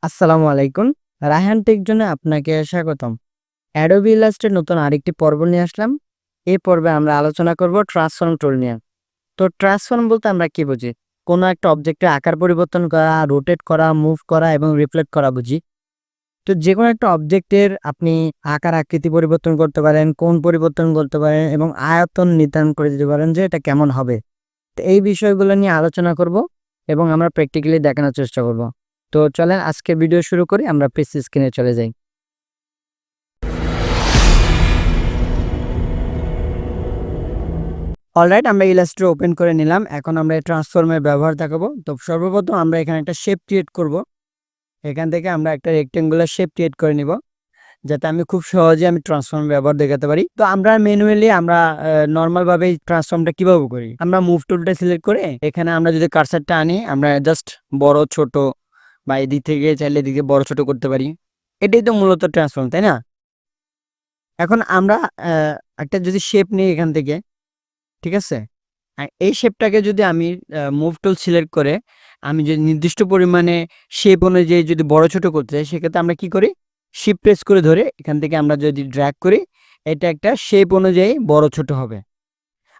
আসসালামু আলাইকুম। রায়হান টেক জোনে আপনাকে স্বাগতম। Adobe Illustrator নতুন আরেকটি পর্ব নিয়ে আসলাম। এই পর্বে আমরা আলোচনা করব ট্রান্সফর্ম টুল নিয়ে। তো ট্রান্সফর্ম বলতে আমরা কি বুঝি? কোনো একটা অবজেক্টের আকার পরিবর্তন করা, রোটেট করা, মুভ করা এবং রিফ্লেক্ট করা বুঝি। তো যেকোনো একটা অবজেক্টের আপনি আকার আকৃতি পরিবর্তন করতে পারেন, কোণ পরিবর্তন করতে পারেন এবং আয়তন নির্ধারণ করে দিতে পারেন যে এটা কেমন হবে। তো এই বিষয়গুলো নিয়ে আলোচনা করব এবং আমরা প্র্যাকটিক্যালি দেখানোর চেষ্টা করব। তো চলেন আজকে ভিডিও শুরু করি। আমরা পিসি স্ক্রিনে চলে যাই। অলরাইট, আমরা ইলাস্ট্রেটর ওপেন করে নিলাম। এখন আমরা এই ট্রান্সফর্মের ব্যবহার দেখাবো। তো সর্বপ্রথম আমরা এখানে একটা শেপ ক্রিয়েট করব। এখান থেকে আমরা একটা রেক্টেঙ্গুলার শেপ ক্রিয়েট করে নিব, যাতে আমি খুব সহজে ট্রান্সফর্ম ব্যবহার দেখাতে পারি। তো আমরা ম্যানুয়ালি আমরা নর্মাল ভাবে ট্রান্সফর্মটা কিভাবে করি, আমরা মুভ টুলটা সিলেক্ট করে এখানে আমরা যদি কার্সারটা আনি, আমরা জাস্ট বড় ছোট বা এদিক থেকে চাইলে এদিকে বড় ছোট করতে পারি। এটাই তো মূলত ট্রান্সফর্ম, তাই না? এখন আমরা একটা যদি শেপ নিই এখান থেকে, ঠিক আছে? এই শেপটাকে যদি আমি মুভ টুল সিলেক্ট করে আমি যদি নির্দিষ্ট পরিমাণে শেপ অনুযায়ী যদি বড় ছোট করতে চাই, সেক্ষেত্রে আমরা কি করি, শিফট প্রেস করে ধরে এখান থেকে আমরা যদি ড্র্যাগ করি, এটা একটা শেপ অনুযায়ী বড় ছোট হবে।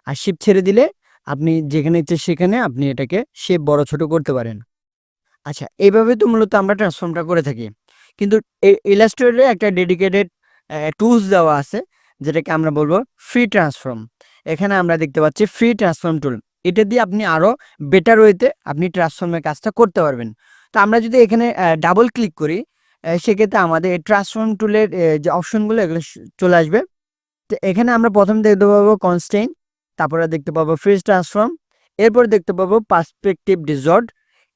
আর শিফট ছেড়ে দিলে আপনি যেখানে ইচ্ছে সেখানে আপনি এটাকে শেপ বড় ছোট করতে পারেন। আচ্ছা, এইভাবে তো মূলত আমরা ট্রান্সফর্মটা করে থাকি। কিন্তু ইলাস্ট্রেটরে একটা ডেডিকেটেড টুলস দেওয়া আছে, যেটাকে আমরা বলবো ফ্রি ট্রান্সফর্ম। এখানে আমরা দেখতে পাচ্ছি ফ্রি ট্রান্সফর্ম টুল। এটা দিয়ে আপনি আরও বেটার ওয়েতে আপনি ট্রান্সফর্মের কাজটা করতে পারবেন। তো আমরা যদি এখানে ডাবল ক্লিক করি, সেক্ষেত্রে আমাদের এই ট্রান্সফর্ম টুলের যে অপশনগুলো এগুলো চলে আসবে। তো এখানে আমরা প্রথম দেখতে পাবো কনস্ট্রেইন, তারপরে দেখতে পাবো ফ্রিজ ট্রান্সফর্ম, এরপরে দেখতে পাবো পার্সপেক্টিভ ডিসঅর্ড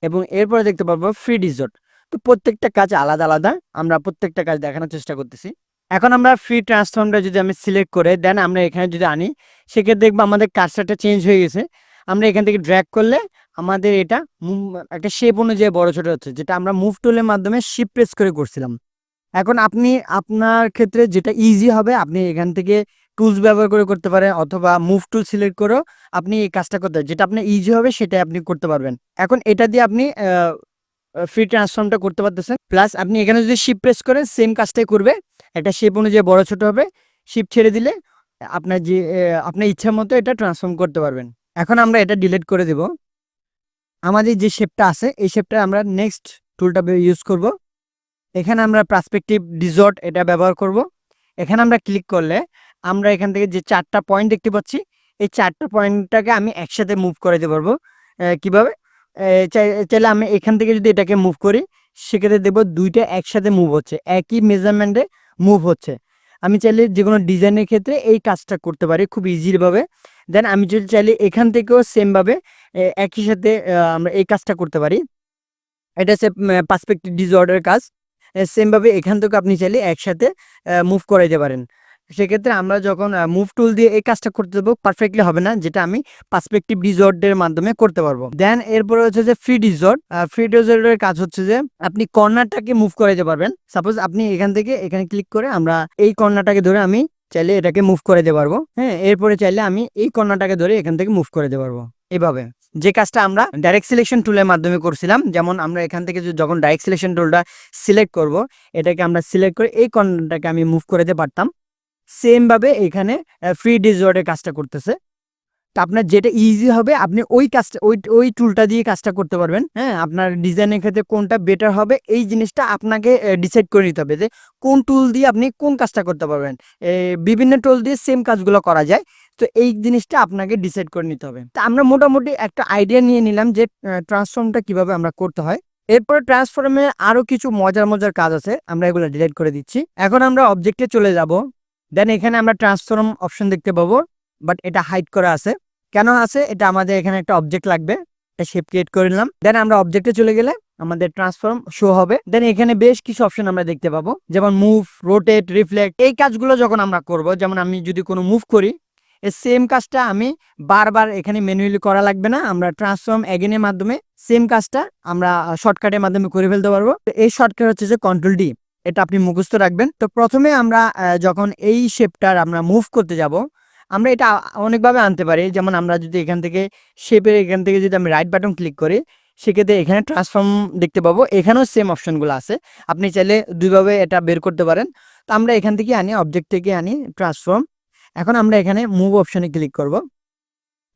এবং এরপরে দেখতে পাবো ফ্রি ডিসঅর্ড। তো প্রত্যেকটা কাজ আলাদা আলাদা, আমরা প্রত্যেকটা কাজ দেখানোর চেষ্টা করতেছি। এখন আমরা ফ্রি ট্রান্সফর্মটা যদি আমি সিলেক্ট করে দেন আমরা এখানে যদি আনি, সেক্ষেত্রে দেখবো আমাদের কার্সারটা চেঞ্জ হয়ে গেছে। আমরা এখান থেকে ড্র্যাগ করলে আমাদের এটা একটা শেপ অনুযায়ী বড় ছোট হচ্ছে, যেটা আমরা মুভ টুলের মাধ্যমে শিফট প্রেস করে করছিলাম। এখন আপনি আপনার ক্ষেত্রে যেটা ইজি হবে, আপনি এখান থেকে টুলস ব্যবহার করে করতে পারেন, অথবা মুভ টুল সিলেক্ট করেও আপনি এই কাজটা করতে পারেন। যেটা আপনার ইজি হবে সেটাই আপনি করতে পারবেন। এখন এটা দিয়ে আপনি ফ্রি ট্রান্সফর্মটা করতে পারতেছেন। প্লাস আপনি এখানে যদি শিফট প্রেস করেন সেম কাজটাই করবে, একটা শেপ অনুযায়ী বড় ছোট হবে। শিফট ছেড়ে দিলে আপনার যে আপনার ইচ্ছা মতো এটা ট্রান্সফর্ম করতে পারবেন। এখন আমরা এটা ডিলিট করে দেব। আমাদের যে শেপটা আছে এই শেপটা আমরা নেক্সট টুলটা ইউজ করব। এখানে আমরা পার্সপেক্টিভ ডিসঅর্ট এটা ব্যবহার করব। এখানে আমরা ক্লিক করলে আমরা এখান থেকে যে 4টা পয়েন্ট দেখতে পাচ্ছি, এই 4টা পয়েন্টটাকে আমি একসাথে মুভ করে দিতে পারবো। কিভাবে? চাইলে আমি এখান থেকে যদি এটাকে মুভ করি, সেক্ষেত্রে দেখবো 2টা একসাথে মুভ হচ্ছে, একই মেজারমেন্টে মুভ হচ্ছে। আমি চাইলে যে কোনো ডিজাইনের ক্ষেত্রে এই কাজটা করতে পারি খুব ইজিভাবে। দেন আমি যদি চাইলে এখান থেকেও সেমভাবে একই সাথে আমরা এই কাজটা করতে পারি। এটা হচ্ছে পার্সপেক্টিভ ডিসঅর্ডারের কাজ। সেমভাবে এখান থেকে আপনি চাইলে একসাথে মুভ করাইতে পারেন। সেক্ষেত্রে আমরা যখন মুভ টুল দিয়ে এই কাজটা করতে যাবো, পারফেক্টলি হবে না, যেটা আমি পার্সপেক্টিভ ডিসঅর্ডের মাধ্যমে করতে পারবো। দেন এরপরে হচ্ছে যে ফ্রি ডিসঅর্ড। ফ্রি ডিসঅর্ডের কাজ হচ্ছে যে আপনি কর্নারটাকে মুভ করাইতে পারবেন। সাপোজ আপনি এখান থেকে এখানে ক্লিক করে আমরা এই কর্নারটাকে ধরে আমি চাইলে এটাকে মুভ করে দিতে পারবো। হ্যাঁ, এরপরে চাইলে আমি এই কর্নারটাকে ধরে এখান থেকে মুভ করে দিতে পারবো। এভাবে যে কাজটা আমরা ডাইরেক্ট সিলেকশন টুলের মাধ্যমে করছিলাম, যেমন আমরা এখান থেকে যখন ডাইরেক্ট সিলেকশন টুলটা সিলেক্ট করব, এটাকে আমরা সিলেক্ট করে এই কর্নারটাকে আমি মুভ করে দিতে পারতাম। সেম ভাবে এখানে ফ্রি ডিসঅর্ডের কাজটা করতেছে। তো আপনার যেটা ইজি হবে আপনি ওই কাজটা ওই টুলটা দিয়ে কাজটা করতে পারবেন। হ্যাঁ, আপনার ডিজাইনের ক্ষেত্রে কোনটা বেটার হবে এই জিনিসটা আপনাকে ডিসাইড করে নিতে হবে যে কোন টুল দিয়ে আপনি কোন কাজটা করতে পারবেন। বিভিন্ন টুল দিয়ে সেম কাজগুলো করা যায়, তো এই জিনিসটা আপনাকে ডিসাইড করে নিতে হবে। তা আমরা মোটামুটি একটা আইডিয়া নিয়ে নিলাম যে ট্রান্সফর্মটা কিভাবে আমরা করতে হয়। এরপরে ট্রান্সফর্মে আরো কিছু মজার মজার কাজ আছে, আমরা এগুলো ডিলিট করে দিচ্ছি। এখন আমরা অবজেক্টে চলে যাব। দেন এখানে আমরা ট্রান্সফর্ম অপশন দেখতে পাবো, বাট এটা হাইড করা আছে। কেন আছে? এটা আমাদের এখানে একটা অবজেক্ট লাগবে, এটা শেপ ক্রিয়েট করে নিলাম। দেন আমরা অবজেক্টে চলে গেলে আমাদের ট্রান্সফর্ম শো হবে। দেন এখানে বেশ কিছু অপশন আমরা দেখতে পাবো, যেমন মুভ, রোটেট, রিফ্লেক্ট। এই কাজগুলো যখন আমরা করব, যেমন আমি যদি কোনো মুভ করি, এই সেম কাজটা আমি বারবার এখানে ম্যানুয়ালি করা লাগবে না, আমরা ট্রান্সফর্ম এগেনের মাধ্যমে সেম কাজটা আমরা শর্টকাটের মাধ্যমে করে ফেলতে পারবো। এই শর্টকাট হচ্ছে যে কন্ট্রোল ডি, এটা আপনি মুখস্থ রাখবেন। তো প্রথমে আমরা যখন এই শেপটার আমরা মুভ করতে যাব, আমরা এটা অনেকভাবে আনতে পারি। যেমন আমরা যদি এখান থেকে শেপের এখান থেকে যদি আমি রাইট বাটন ক্লিক করি, সেক্ষেত্রে এখানে ট্রান্সফর্ম দেখতে পাবো, এখানেও সেম অপশনগুলো আছে। আপনি চাইলে দুইভাবে এটা বের করতে পারেন। তো আমরা এখান থেকে আনি, অবজেক্ট থেকে আনি ট্রান্সফর্ম। এখন আমরা এখানে মুভ অপশনে ক্লিক করব।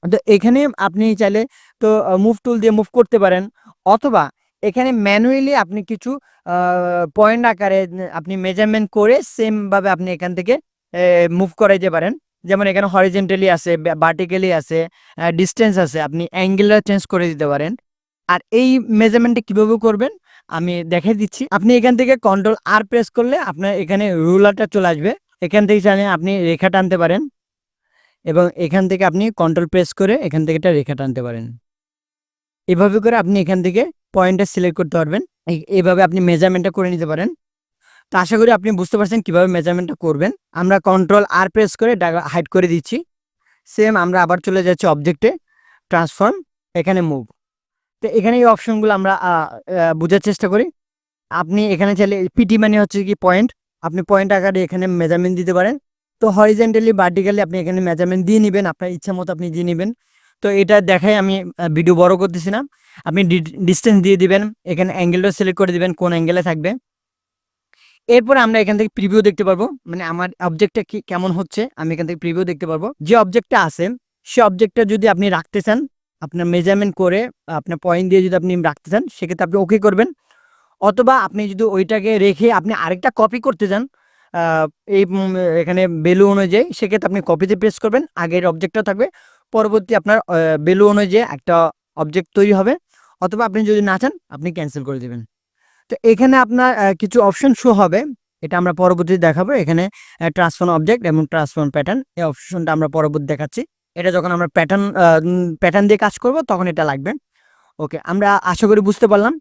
তো এখানে আপনি চাইলে তো মুভ টুল দিয়ে মুভ করতে পারেন, অথবা এখানে ম্যানুয়ালি আপনি কিছু পয়েন্ট আকারে আপনি মেজারমেন্ট করে সেম ভাবে আপনি এখান থেকে মুভ করাইতে পারেন। যেমন এখানে হরিজেন্টালি আছে, ভার্টিক্যালি আছে, ডিস্টেন্স আছে, আপনি অ্যাঙ্গেলটা চেঞ্জ করে দিতে পারেন। আর এই মেজারমেন্টটা কিভাবে করবেন আমি দেখাই দিচ্ছি। আপনি এখান থেকে কন্ট্রোল আর প্রেস করলে আপনার এখানে রুলারটা চলে আসবে। এখান থেকে চাইলে আপনি রেখা টানতে পারেন, এবং এখান থেকে আপনি কন্ট্রোল প্রেস করে এখান থেকে একটা রেখা টানতে পারেন। এভাবে করে আপনি এখান থেকে পয়েন্টটা সিলেক্ট করতে পারবেন। এইভাবে আপনি মেজারমেন্টটা করে নিতে পারেন। তো আশা করি আপনি বুঝতে পারছেন কিভাবে মেজারমেন্টটা করবেন। আমরা কন্ট্রোল আর প্রেস করে হাইড করে দিচ্ছি। সেম আমরা আবার চলে যাচ্ছি অবজেক্টে, ট্রান্সফর্ম, এখানে মুভ। তো এখানে এই অপশনগুলো আমরা বোঝার চেষ্টা করি। আপনি এখানে চাইলে পিটি মানে হচ্ছে কি পয়েন্ট, আপনি পয়েন্ট আকারে এখানে মেজারমেন্ট দিতে পারেন। তো হরিজেন্টালি ভার্টিক্যালি আপনি এখানে মেজারমেন্ট দিয়ে নেবেন, আপনার ইচ্ছা মতো আপনি দিয়ে নেবেন। তো এটা দেখাই আমি ভিডিও বড় করতেছি না। আপনি ডিস্টেন্স দিয়ে দিবেন, এখানে অ্যাঙ্গেলটা সিলেক্ট করে দিবেন কোন অ্যাঙ্গেলে থাকবে। এরপরে আমরা এখান থেকে প্রিভিউ দেখতে পারবো, মানে আমার অবজেক্টটা কি কেমন হচ্ছে আমি এখান থেকে প্রিভিউ দেখতে পারবো। যে অবজেক্টটা আছে সে অবজেক্টটা যদি আপনি রাখতে চান, আপনার মেজারমেন্ট করে আপনার পয়েন্ট দিয়ে যদি আপনি রাখতে চান, সেক্ষেত্রে আপনি ওকে করবেন। অথবা আপনি যদি ওইটাকে রেখে আপনি আরেকটা কপি করতে চান এই এখানে ভ্যালু অনুযায়ী, সেক্ষেত্রে আপনি কপিতে প্রেস করবেন, আগের অবজেক্টটা থাকবে, পরবর্তী আপনার ভ্যালু অনুযায়ী একটা অবজেক্ট তৈরি হবে। অথবা আপনি যদি না চান আপনি ক্যান্সেল করে দেবেন। তো এখানে আপনার কিছু অপশন শো হবে, এটা আমরা পরবর্তীতে দেখাবো। এখানে ট্রান্সফর্ম অবজেক্ট এবং ট্রান্সফর্ম প্যাটার্ন, এই অপশনটা আমরা পরবর্তী দেখাচ্ছি। এটা যখন আমরা প্যাটার্ন দিয়ে কাজ করব তখন এটা লাগবে। ওকে, আমরা আশা করি বুঝতে পারলাম।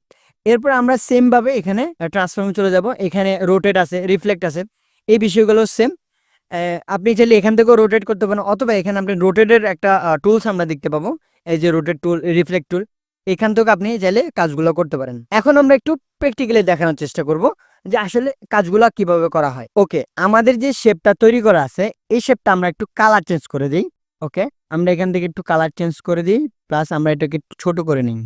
এরপর আমরা সেম ভাবে এখানে ট্রান্সফর্মে চলে যাব। এখানে রোটেট আছে, রিফ্লেক্ট আছে, এই বিষয়গুলো সেম। আপনি চাইলে এখান থেকেও রোটেট করতে পারেন, অথবা এখানে আপনি রোটেটের একটা টুলস আমরা দেখতে পাবো, এই যে রোটেট টুল, রিফ্লেক্ট টুল, এখান থেকে আপনি চাইলে কাজগুলো করতে পারেন। এখন আমরা একটু প্র্যাকটিক্যালি দেখানোর চেষ্টা করব যে আসলে কাজগুলো কিভাবে করা হয়। ওকে, আমাদের যে শেপটা তৈরি করা আছে এই শেপটা আমরা একটু কালার চেঞ্জ করে দিই। ওকে, আমরা এখান থেকে একটু কালার চেঞ্জ করে দিই, প্লাস আমরা এটাকে একটু ছোট করে নিই।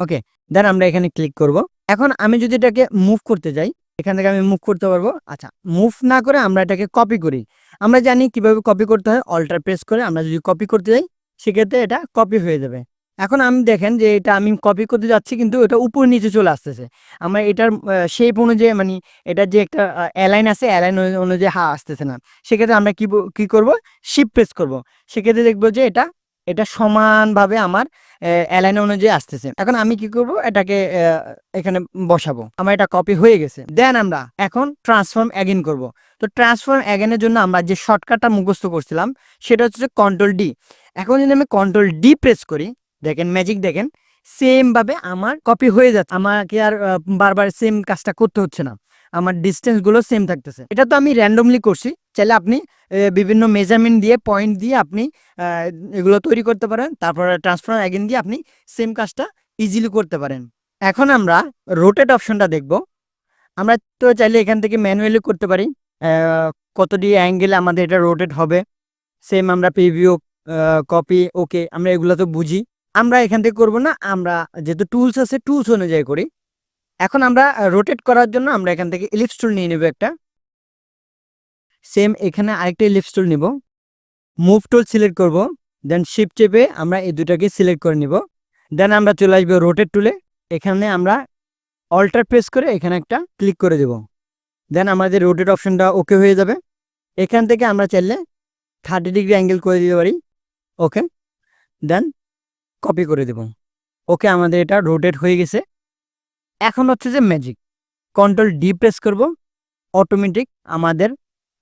ওকে, দেন আমরা এখানে ক্লিক করব। এখন আমি যদি এটাকে মুভ করতে যাই, এখান থেকে আমি মুভ করতে পারবো। আচ্ছা, মুভ না করে আমরা এটাকে কপি করি। আমরা জানি কিভাবে কপি করতে হয়, অল্টার প্রেস করে আমরা যদি কপি করতে যাই সেক্ষেত্রে এটা কপি হয়ে যাবে। এখন আমি দেখেন যে এটা আমি কপি করতে যাচ্ছি কিন্তু এটা উপর নিচে চলে আসতেছে। আমরা এটার শেপ অনুযায়ী, মানে এটার যে একটা অ্যালাইন আছে, অ্যালাইন অনুযায়ী আসতেছে না। সেক্ষেত্রে আমরা কি করব, শিফট প্রেস করব। সেক্ষেত্রে দেখবো যে এটা এটা সমানভাবে আমার অ্যালাইন অনুযায়ী আসতেছে। এখন আমি কি করব, এটাকে এখানে বসাবো। আমার এটা কপি হয়ে গেছে। দেন আমরা এখন ট্রান্সফর্ম অ্যাগেন করব। তো ট্রান্সফর্ম অ্যাগেনের জন্য আমরা যে শর্টকাটটা মুখস্থ করছিলাম সেটা হচ্ছে কন্ট্রোল ডি। এখন যদি আমি কন্ট্রোল ডি প্রেস করি, দেখেন ম্যাজিক, দেখেন সেম ভাবে আমার কপি হয়ে যাচ্ছে। আমাকে আর বারবার সেম কাজটা করতে হচ্ছে না, আমার ডিস্টেন্স গুলো সেম থাকতেছে। এটা তো আমি র্যান্ডমলি করছি, চাইলে আপনি বিভিন্ন মেজারমেন্ট দিয়ে, পয়েন্ট দিয়ে আপনি এগুলো তৈরি করতে পারেন। তারপরে ট্রান্সফর্ম অ্যাগেন দিয়ে আপনি সেম কাজটা ইজিলি করতে পারেন। এখন আমরা রোটেট অপশনটা দেখব। আমরা তো চাইলে এখান থেকে ম্যানুয়ালি করতে পারি কত ডি অ্যাঙ্গেলে আমাদের এটা রোটেট হবে। সেম আমরা প্রিভিউ, কপি, ওকে, আমরা এগুলো তো বুঝি। আমরা এখান থেকে করব না, আমরা যেহেতু টুলস আছে টুলস অনুযায়ী করি। এখন আমরা রোটেট করার জন্য আমরা এখান থেকে ইলিপস টুল নিয়ে নেব একটা। সেম এখানে আরেকটা ইলিপস টুল নিব, মুভ টুল সিলেক্ট করব, দেন শিফট চেপে আমরা এই দুটাকে সিলেক্ট করে নিব। দেন আমরা চলে আসবো রোটেট টুলে, এখানে আমরা অল্টার প্রেস করে এখানে একটা ক্লিক করে দেব। দেন আমাদের রোটেট অপশনটা ওকে হয়ে যাবে। এখান থেকে আমরা চাইলে 30 ডিগ্রি অ্যাঙ্গেল করে দিতে পারি। ওকে, দেন কপি করে দেব। ওকে, আমাদের এটা রোটেট হয়ে গেছে। এখন হচ্ছে যে ম্যাজিক, কন্ট্রোল ডি প্রেস করব, অটোমেটিক আমাদের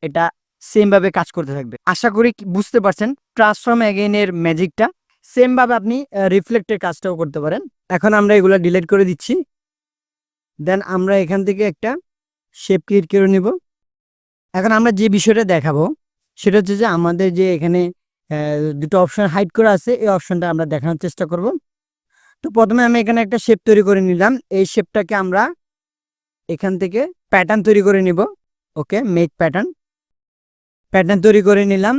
এটা সেম ভাবে কাজ করতে থাকবে। আশা করি বুঝতে পারছেন ট্রান্সফর্ম অ্যাগেইনের ম্যাজিকটা। সেম ভাবে আপনি রিফ্লেক্টের কাজটাও করতে পারেন। এখন আমরা এগুলো ডিলিট করে দিচ্ছি। দেন আমরা এখান থেকে একটা শেপ ক্রিয়েট করে নিব। এখন আমরা যে বিষয়টা দেখাবো সেটা হচ্ছে যে আমাদের যে এখানে দুটো অপশন হাইড করা আছে, এই অপশনটা আমরা দেখানোর চেষ্টা করব। তো প্রথমে আমি এখানে একটা শেপ তৈরি করে নিলাম। এই শেপটাকে আমরা এখান থেকে প্যাটার্ন তৈরি করে নিব। ওকে, মেক প্যাটার্ন, প্যাটার্ন তৈরি করে নিলাম।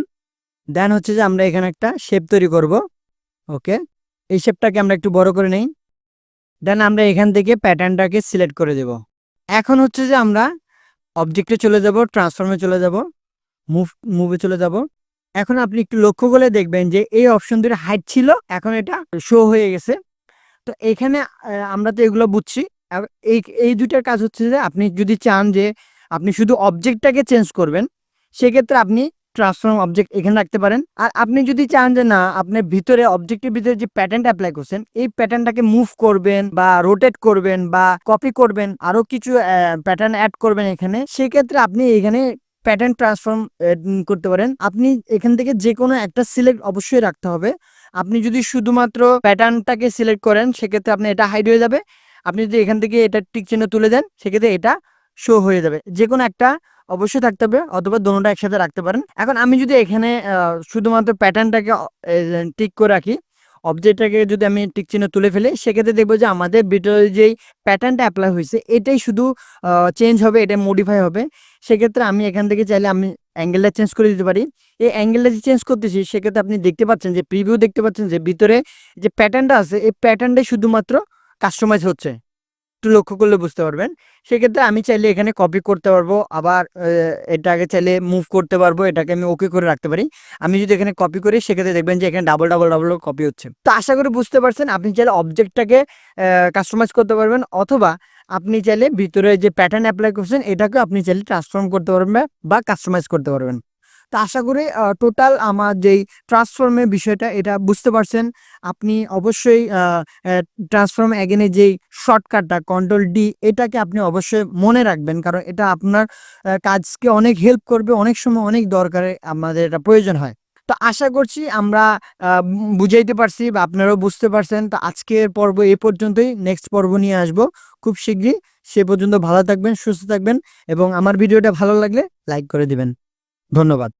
দেন হচ্ছে যে আমরা এখানে একটা শেপ তৈরি করব। ওকে, এই শেপটাকে আমরা একটু বড় করে নেই। দেন আমরা এখান থেকে প্যাটার্নটাকে সিলেক্ট করে দেব। এখন হচ্ছে যে আমরা অবজেক্টে চলে যাব, ট্রান্সফর্মে চলে যাব, মুভে চলে যাব। এখন আপনি একটু লক্ষ্য করে দেখবেন যে এই অপশন দুটো হাইড ছিল, এখন এটা শো হয়ে গেছে। তো এখানে আমরা তো এগুলো বুঝছি। এই এই দুইটার কাজ হচ্ছে যে আপনি যদি চান যে আপনি শুধু অবজেক্টটাকে চেঞ্জ করবেন, সেক্ষেত্রে আপনি ট্রান্সফর্ম অবজেক্ট এখানে রাখতে পারেন। আর আপনি যদি চান যে না, আপনার ভিতরে অবজেক্টের ভিতরে যে প্যাটার্নটা অ্যাপ্লাই করছেন, এই প্যাটার্নটাকে মুভ করবেন বা রোটেট করবেন বা কপি করবেন, আরো কিছু প্যাটার্ন অ্যাড করবেন এখানে, সেক্ষেত্রে আপনি এখানে প্যাটার্ন ট্রান্সফর্ম করতে পারেন। আপনি এখান থেকে যে কোনো একটা সিলেক্ট অবশ্যই রাখতে হবে। আপনি যদি শুধুমাত্র প্যাটার্নটাকে সিলেক্ট করেন, সেক্ষেত্রে আপনি এটা হাইড হয়ে যাবে। আপনি যদি এখান থেকে এটা টিক চিহ্ন তুলে দেন, সেক্ষেত্রে এটা শো হয়ে যাবে। যে কোনো একটা অবশ্যই থাকতে হবে, অথবা দোনোটা একসাথে রাখতে পারেন। এখন আমি যদি এখানে শুধুমাত্র প্যাটার্নটাকে টিক করে রাখি, অবজেক্টটাকে যদি আমি টিক চিহ্ন তুলে ফেলি, সেক্ষেত্রে দেখবো যে আমাদের ভিতরে যেই প্যাটার্নটা অ্যাপ্লাই হয়েছে এটাই শুধু চেঞ্জ হবে, এটা মডিফাই হবে। সেক্ষেত্রে আমি এখান থেকে চাইলে আমি অ্যাঙ্গেলটা চেঞ্জ করে দিতে পারি। এই অ্যাঙ্গেলটা যে চেঞ্জ করতেছি, সেক্ষেত্রে আপনি দেখতে পাচ্ছেন যে প্রিভিউ দেখতে পাচ্ছেন যে ভিতরে যে প্যাটার্নটা আছে, এই প্যাটার্নটাই শুধুমাত্র কাস্টমাইজ হচ্ছে। একটু লক্ষ্য করলে বুঝতে পারবেন। সেক্ষেত্রে আমি চাইলে এখানে কপি করতে পারবো, আবার এটাকে চাইলে মুভ করতে পারবো, এটাকে আমি ওকে করে রাখতে পারি। আমি যদি এখানে কপি করি, সেক্ষেত্রে দেখবেন যে এখানে ডাবল ডাবল ডাবল কপি হচ্ছে। তো আশা করি বুঝতে পারছেন, আপনি চাইলে অবজেক্টটাকে কাস্টমাইজ করতে পারবেন, অথবা আপনি চাইলে ভিতরে যে প্যাটার্ন অ্যাপ্লাই করছেন এটাকে আপনি চাইলে ট্রান্সফর্ম করতে পারবেন বা কাস্টমাইজ করতে পারবেন। তো আশা করি টোটাল আমার যেই ট্রান্সফর্মের বিষয়টা এটা বুঝতে পারছেন। আপনি অবশ্যই ট্রান্সফর্ম এগেনের যেই শর্টকাটটা কন্ট্রোল ডি, এটাকে আপনি অবশ্যই মনে রাখবেন, কারণ এটা আপনার কাজকে অনেক হেল্প করবে। অনেক সময় অনেক দরকারে আমাদের এটা প্রয়োজন হয়। তো আশা করছি আমরা বুঝাইতে পারছি বা আপনারাও বুঝতে পারছেন। তো আজকের পর্ব এই পর্যন্তই। নেক্সট পর্ব নিয়ে আসবো খুব শিগগিরই। সে পর্যন্ত ভালো থাকবেন, সুস্থ থাকবেন, এবং আমার ভিডিওটা ভালো লাগলে লাইক করে দিবেন। ধন্যবাদ।